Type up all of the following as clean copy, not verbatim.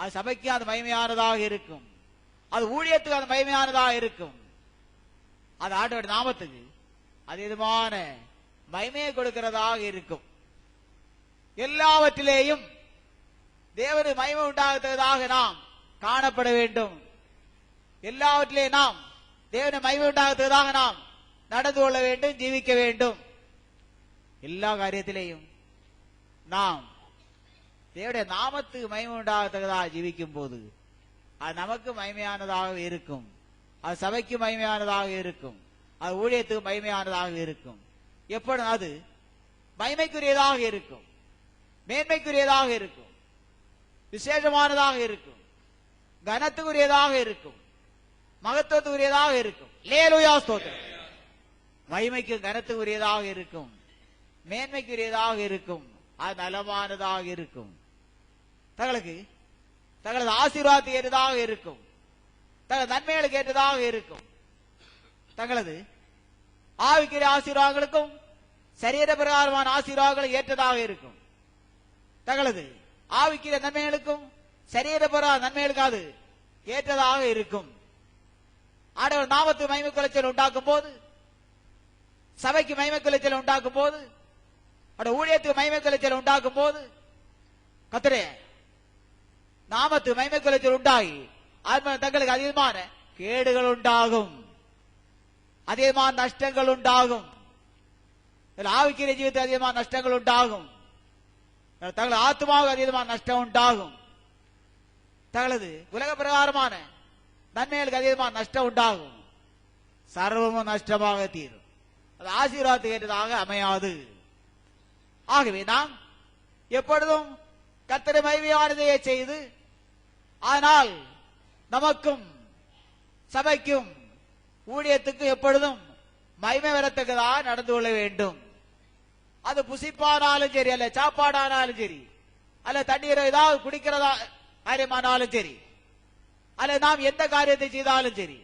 அது சபைக்கு அது மகிமையானதாக இருக்கும், அது ஊழியத்துக்கு அது மகிமையானதாக இருக்கும், அது ஆண்டவருடைய நாமத்துக்கு அது விதமான மகிமையை கொடுக்கிறதாக இருக்கும். எல்லாவற்றிலேயும் தேவனுடைய மகிமை உண்டாகுவதாக நாம் காணப்பட வேண்டும். எல்லாவற்றிலே நாம் தேவனுடைய மகிமை உண்டாகுவதாக நாம் நடந்து கொள்ள வேண்டும், ஜீவிக்க வேண்டும். எல்லா காரியத்திலேயும் நாம் தேவனுடைய நாமத்துக்கு மகிமை உண்டாகத்தக்கதாக ஜீவிக்கும் போது அது நமக்கு மகிமையானதாக இருக்கும், அது சபைக்கு மகிமையானதாக இருக்கும், அது ஊழியத்துக்கு மகிமையானதாக இருக்கும். எப்பொழுது அது மகிமைக்குரியதாக இருக்கும், மேன்மைக்குரியதாக இருக்கும், விசேஷமானதாக இருக்கும், கனத்துக்குரியதாக இருக்கும், மகத்துவத்துக்குரியதாக இருக்கும். அல்லேலூயா ஸ்தோத்திரம். மகிமைக்கு கனத்துக்குரியதாக இருக்கும், மேன்மைக்குரியதாக இருக்கும், அது நலமானதாக இருக்கும், தங்களது ஆசீர்வாதத்துக்கு ஏற்றதாக இருக்கும், தங்களது நன்மைகளுக்கு ஏற்றதாக இருக்கும், தங்களது ஆவிக்குரிய ஆசீர்வாதங்களுக்கும் சரீர பிரகாரமான ஆசீர்வாதங்களும் ஏற்றதாக இருக்கும், தங்களது ஆவிக்குரிய நன்மைகளுக்கும் சரீர பிரகார நன்மைகளுக்கு அது ஏற்றதாக இருக்கும். ஆண்டவர் நாமத்துக்கு மகிமை குலைச்சல் உண்டாக்கும் போது, சபைக்கு மகிமை குலைச்சல் உண்டாக்கும் போது, ஊழியத்துக்கு மகிமை குலைச்சல் உண்டாக்கும் போது, கர்த்தரே நாமத்து மகிமை குலைச்சல் உண்டாகி தங்களுக்கு அதிகமான கேடுகள் உண்டாகும், அதிகமான நஷ்டங்கள் உண்டாகும், ஆவிக்குரிய ஜீவிதத்தில் அதிகமான நஷ்டங்கள் உண்டாகும், தங்களது ஆத்மாவுக்கு அதிகமான நஷ்டம் உண்டாகும், தங்களது உலக பிரகாரமான நன்மைகளுக்கு அதிகமான நஷ்டம் உண்டாகும், சர்வமும் நஷ்டமாக தீரும், அது ஆசீர்வாதத்துக்கு ஏற்றதாக அமையாது. ஆகவே நாம் எப்பொழுதும் கர்த்தரை மகிமையானதையே செய்து, ஆனால் நமக்கும் சபைக்கும் ஊழியத்துக்கும் எப்பொழுதும் மகிமை வரத்தக்கதாக நடந்து கொள்ள வேண்டும். அது புசிப்பானாலும் சரி, அல்ல சாப்பாடானாலும் சரி, அல்ல தண்ணீரை ஏதாவது குடிக்கிறதா காரியமானாலும் சரி, அல்ல நாம் எந்த காரியத்தை செய்தாலும் சரி,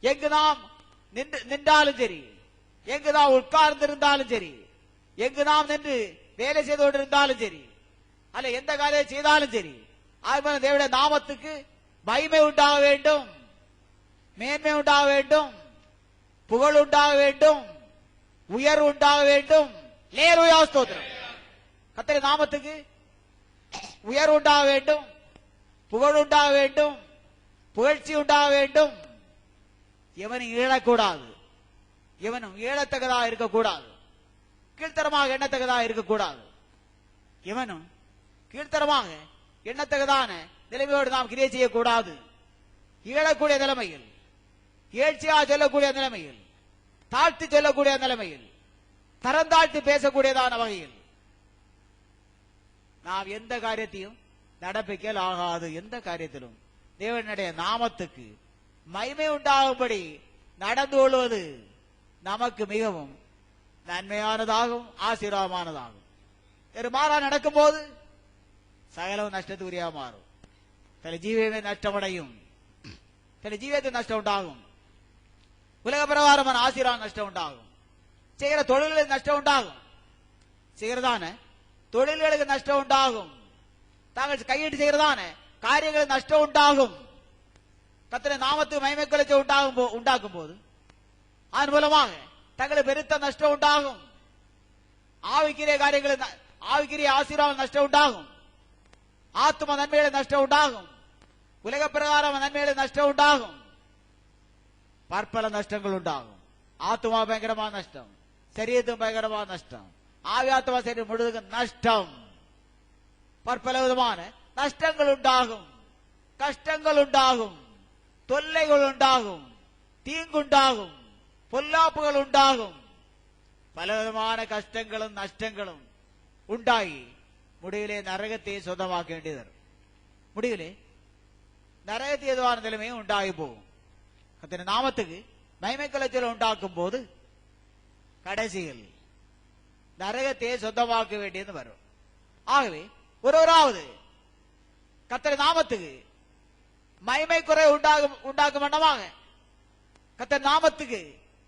எங்கு நாம் நின்றாலும் சரி, எங்கு நாம் உட்கார்ந்து இருந்தாலும் சரி, எங்கு நாம் நின்று வேலை செய்து கொண்டிருந்தாலும் சரி, அல்ல எந்த காரியம் செய்தாலும் சரி, தேவனுடைய நாமத்துக்கு மகிமை உண்டாக வேண்டும், மேன்மை உண்டாக வேண்டும், புகழ் உண்டாக வேண்டும், உயர்வு உண்டாக வேண்டும். அல்லேலூயா ஸ்தோத்திரம். கர்த்தருடைய நாமத்துக்கு உயர்வு உண்டாக வேண்டும், புகழ் உண்டாக வேண்டும், புகழ்ச்சி உண்டாக வேண்டும். எவனும் ஈழக்கூடாது, எவனும் ஈழத்தக்கதாக இருக்கக்கூடாது, கீழ்த்தரமாக எண்ணத்தக்கதாக இருக்கக்கூடாது, எவனும் கீழ்த்தரமாக எண்ணத்தக்கதான நிலைமையோடு நாம் கிரியை செய்யக்கூடாது. ஈழக்கூடிய நிலைமையில், ஏழ்ச்சியாக சொல்லக்கூடிய நிலைமையில், தாழ்த்தி சொல்லக்கூடிய நிலைமையில், தரந்தாழ்த்தி பேசக்கூடியதான வகையில் நாம் எந்த காரியத்தையும் நடப்பிக்கல் ஆகாது. எந்த காரியத்திலும் தேவனுடைய நாமத்துக்கு மகிமை உண்டாகும்படி நடந்து கொள்வது நமக்கு மிகவும் நன்மையானதாகும், ஆசீர்வாதமானதாகும். மாறா நடக்கும் போது சகலவும் நஷ்டத்துக்குரியா மாறும், சில ஜீவமே நஷ்டமடையும், சில ஜீவத்துக்கு நஷ்டம் உண்டாகும், உலக பிரகாரமான ஆசீர்வாதம் நஷ்டம் உண்டாகும், செய்கிற தொழில்களுக்கு நஷ்டம் உண்டாகும், செய்கிறதான தொழில்களுக்கு நஷ்டம் உண்டாகும், தாங்கள் கையிட்டு செய்கிறதான காரியங்களுக்கு நஷ்டம் உண்டாகும். கர்த்தருடைய நாமத்துக்கு மகிமை குலைச்ச உண்டாக்கும் போது அதன் மூலமாக தங்களுக்கு பெருத்த நஷ்டம் உண்டாகும், ஆவிக்குரிய காரியங்களுக்கு ஆவிக்குரிய ஆசீர்வாதம் நஷ்டம் உண்டாகும், ஆத்ம நன்மைகளை நஷ்டம் உண்டாகும், உலக பிரகாரம் நன்மைகளை நஷ்டம் உண்டாகும், பற்பல நஷ்டங்கள் உண்டாகும். ஆத்மா பயங்கரமான நஷ்டம், சரீரத்தும் பயங்கரமான நஷ்டம், ஆவி ஆத்மா சரீரம் முழுவதும் நஷ்டம், பற்பல விதமான நஷ்டங்கள் உண்டாகும், கஷ்டங்கள் உண்டாகும், தொல்லைகள் உண்டாகும், தீங்குண்டாகும், பொல்லாப்புகள் உண்டாகும், பலவிதமான கஷ்டங்களும் நஷ்டங்களும் உண்டாகி முடிவிலே நரகத்தை சொந்தமாக்க வேண்டியது, முடிவிலே நரகத்தை எதுவான நிலைமையும் உண்டாகி போகும். கர்த்தருடைய நாமத்துக்கு மகிமை குலைச்சல் உண்டாக்கும் போது கடைசியில் நரகத்தை சொந்தமாக்க வேண்டியது வரும். ஆகவே ஒருவராவது கர்த்தருடைய நாமத்துக்கு மகிமை குறை உண்டாக்கும் வண்ணமாக, கர்த்தருடைய நாமத்துக்கு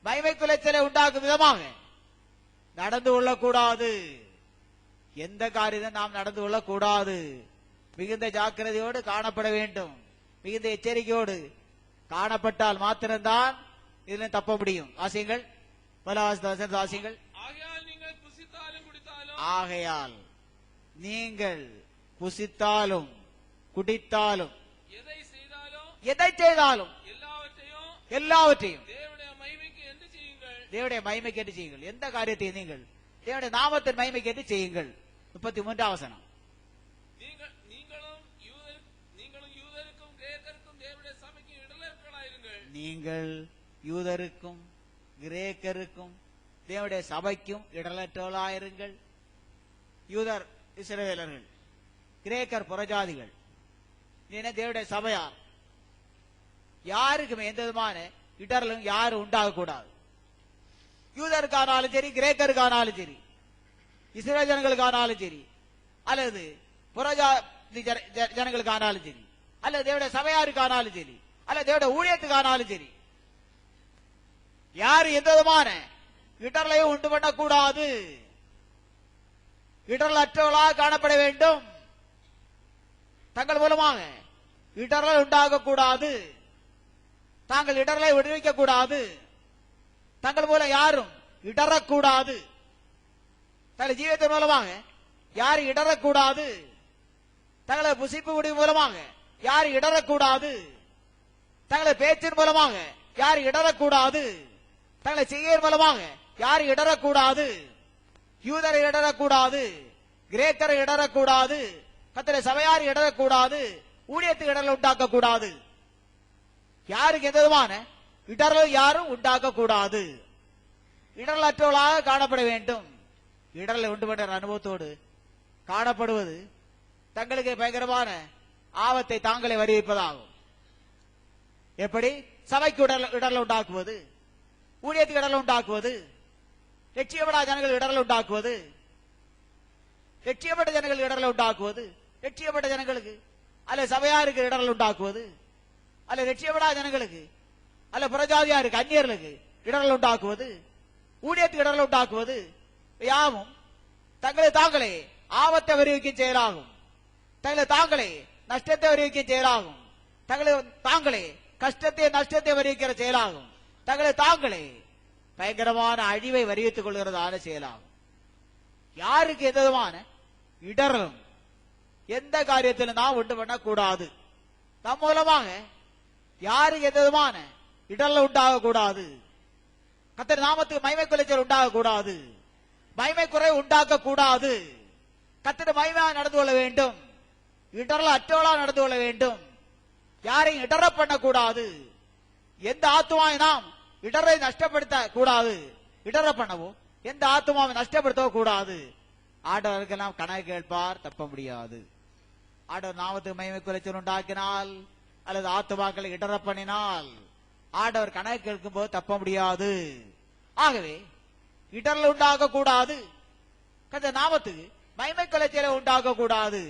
மகிமை குலைச்சலை உண்டாக்கும் விதமாக நடந்து கொள்ளக்கூடாது. எந்த காரியத்தை நாம் நடந்து கொள்ளக்கூடாது. மிகுந்த ஜாக்கிரதையோடு காணப்பட வேண்டும். மிகுந்த எச்சரிக்கையோடு காணப்பட்டால் மாத்திரம்தான் இதுல தப்ப முடியும். ஆசியங்கள் ஆசியங்கள். ஆகையால் நீங்கள் புசித்தாலும் குடித்தாலும் எதை செய்தாலும் எல்லாவற்றையும் தேவனுடைய மகிமைக்கு என்று செய்யுங்கள். எந்த காரியத்தையும் நீங்கள் தேவனுடைய நாமத்தின் மகிமைக்கு என்று செய்யுங்கள். 33 வசனம். நீங்கள் யூதருக்கும் கிரேக்கருக்கும் தேவனுடைய சபைக்கும் இடரற்றவர்களாயிருங்கள். யூதர் இஸ்ரவேலர்கள், கிரேக்கர் புறஜாதிகள். தேவனுடைய சபையார் யாருக்குமே எந்த விதமான இடரலும் யாரும் உண்டாகக்கூடாது. யூதருக்கானாலும் சரி, கிரேக்கருக்கானாலும் சரி, இஸ்ரேல் ஜனங்களுக்கானாலும் சரி, அல்லது புறஜாதி ஜனங்களுக்கானாலும் சரி, அல்லது தேவனுடைய சபையாருக்கானாலும் சரி, அல்லது தேவனுடைய ஊழியத்துக்கானாலும் சரி, யாரு எந்த விதமான இடரலையும் உண்டு பண்ணக்கூடாது. இடரல் அற்றவர்களாக காணப்பட வேண்டும். தங்கள் மூலமாக இடரல் உண்டாகக்கூடாது. தாங்கள் இடரலை விடுவிக்க கூடாது. தங்கள் மூலம் யாரும் இடரக்கூடாது. தங்கள் ஜீவிதத்தின் மூலமாக யாரும் இடரக்கூடாது. தங்களை புசிப்பு முடிவு மூலமாக யாரும் இடரக்கூடாது. தங்களை பேச்சின் மூலமாக யாரும் இடரக்கூடாது. தங்களை செய்கையின் மூலமாக யாரும் இடரக்கூடாது. யூதரை இடரக்கூடாது, கிரேக்கரை இடரக்கூடாது, கர்த்தருடைய சபையார் இடரக்கூடாது, ஊழியத்துக்கு இடரல் உண்டாக்க கூடாது. யாருக்கு எந்த விதமான இடரல் யாரும் உண்டாக்க கூடாது. இடரல் அற்றவர்களாக காணப்பட வேண்டும். இடரலை உண்டு பண்ற அனுபவத்தோடு காணப்படுவது தங்களுக்கு பயங்கரமான ஆபத்தை தாங்களே வருவிப்பதாகும். எப்படி? சபைக்கு இடரல் உண்டாக்குவது, ஊழியத்துக்கு இடரல் உண்டாக்குவது, லட்சியப்பட ஜனங்கள் இடரல் உண்டாக்குவது, லட்சியப்பட்ட ஜனங்கள் இடரல் உண்டாக்குவது, லட்சியப்பட்ட ஜனங்களுக்கு அல்ல சபையாருக்கு இடரல் உண்டாக்குவது, அல்ல லட்சியப்படா ஜனங்களுக்கு அல்ல புறஜாதியாருக்கு அந்நியர்களுக்கு இடரல் உண்டாக்குவது, ஊழியத்துக்கு இடரல் உண்டாக்குவது யாவும் தங்களை தாங்களே ஆபத்தை வருவிக்கும் செயலாகும். தங்களை தாங்களே நஷ்டத்தை வருவிக்கும் செயலாகும். தங்களை தாங்களே கஷ்டத்தை நஷ்டத்தை வருவிக்கிற செயலாகும். தங்களை தாங்களே பயங்கரமான அழிவை வருவித்துக் கொள்கிறதான செயலாகும். யாருக்கு எந்த விதமான இடரும் எந்த காரியத்திலும் நாம் உண்டு பண்ணக்கூடாது. நம் மூலமாக யாருக்கு எந்த விதமான இடரல் உண்டாக கூடாது. கர்த்தர் நாமத்துக்கு மகிமை குலைச்சல் உண்டாக கூடாது. மகிமை குறை உண்டாக்க கூடாது. கர்த்தர் மகிமையாக நடந்து கொள்ள வேண்டும். இடரல் அற்றவளாக நடந்து கொள்ள வேண்டும். யாரையும் இடர பண்ணக்கூடாது. எந்த ஆத்துமாவை நாம் இடரை நஷ்டப்படுத்த கூடாது. இடர பண்ணவோ எந்த ஆத்துமாவை நஷ்டப்படுத்தவோ கூடாது. ஆண்டவருக்கெல்லாம் கணக்கு கேட்பார், தப்ப முடியாது. ஆண்டவர் நாமத்துக்கு மகிமை குலைச்சல் உண்டாக்கினால் அல்லது ஆத்துமாக்களை இடர பண்ணினால் ஆண்டவர் கணக்கு கேட்கும் போது தப்ப முடியாது. ஆகவே இடரல் உண்டாக கூடாது. கர்த்தர் நாமத்துக்கு மகிமை குலைச்சலை உண்டாக்க கூடாது.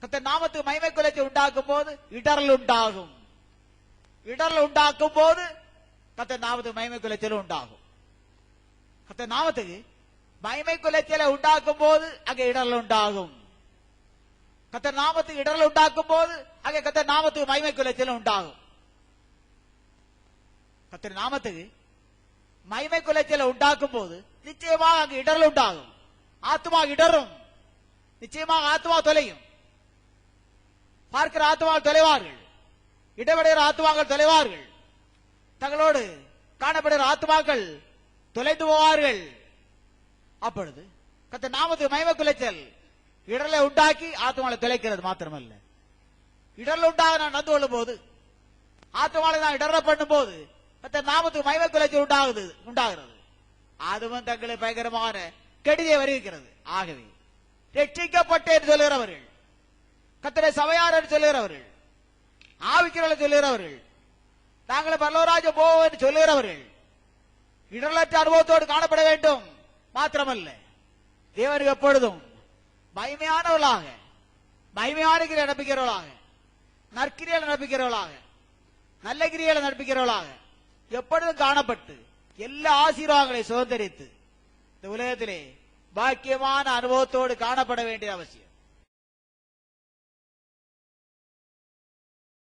கர்த்தர் நாமத்துக்கு மகிமை குலைச்சல் உண்டாக்கும் போது இடரல் உண்டாகும். இடரல் உண்டாக்கும் போது கர்த்தர் நாமத்துக்கு மகிமை குலைச்சல் உண்டாகும். கர்த்தர் நாமத்துக்கு மகிமை குலைச்சலை உண்டாக்கும் போது அங்கே இடரல் உண்டாகும். கர்த்தர் நாமத்துக்கு இடரல் உண்டாக்கும் போது அங்கே கர்த்தர் நாமத்துக்கு மகிமை குலைச்சல் உண்டாகும். கர்த்தர் நாமத்துக்கு மகிமை குலைச்சலை உண்டாக்கும் போது நிச்சயமாக அங்கு இடரல் உண்டாகும். ஆத்மா இடரும். நிச்சயமாக ஆத்மா தொலையும். பார்க்கிற ஆத்மாக்கள் தொலைவார்கள். இடமடைகிற ஆத்மாக்கள் தொலைவார்கள். தங்களோடு காணப்படுகிற ஆத்மாக்கள் தொலைந்து போவார்கள். அப்பொழுது கர்த்தர் நாமத்துக்கு மகிமை குலைச்சல் இடரலை உண்டாக்கி ஆத்மாவை தொலைக்கிறது மாத்திரமல்ல, இடரல் உண்டாக நான் நடந்து கொள்ளும் போது ஆத்மாவை நான் இடர பண்ணும் போது கர்த்தர் நாமத்துக்கு மகிமை குலைச்சல் உண்டாகிறது. அதுவும் தங்களை பயங்கரமான கெடுதியை வருகிறது. ஆகவே ரட்சிக்கப்பட்டேன் சொல்லுகிறவர்கள், கர்த்தரை சபையார் என்று சொல்லுகிறவர்கள், ஆவிக்கிறவர்கள் சொல்லுகிறவர்கள், தாங்களை பரலோகராஜ்யம் போவோம் என்று சொல்லுகிறவர்கள் இடரலற்ற அனுபவத்தோடு காணப்பட வேண்டும். மாத்திரமல்ல, தேவனுக்கு எப்பொழுதும் மகிமையானவர்களாக, மகிமையான கிரியை நடப்பிக்கிறவர்களாக, நற்கிரியை நடப்பிக்கிறவர்களாக, நல்ல கிரியை நடப்பிக்கிறவர்களாக எப்பொழுதும் காணப்பட்டு எல்லா ஆசீர்வாதங்களை சுதந்திரித்து இந்த உலகத்திலே பாக்கியமான அனுபவத்தோடு காணப்பட வேண்டிய அவசியம்.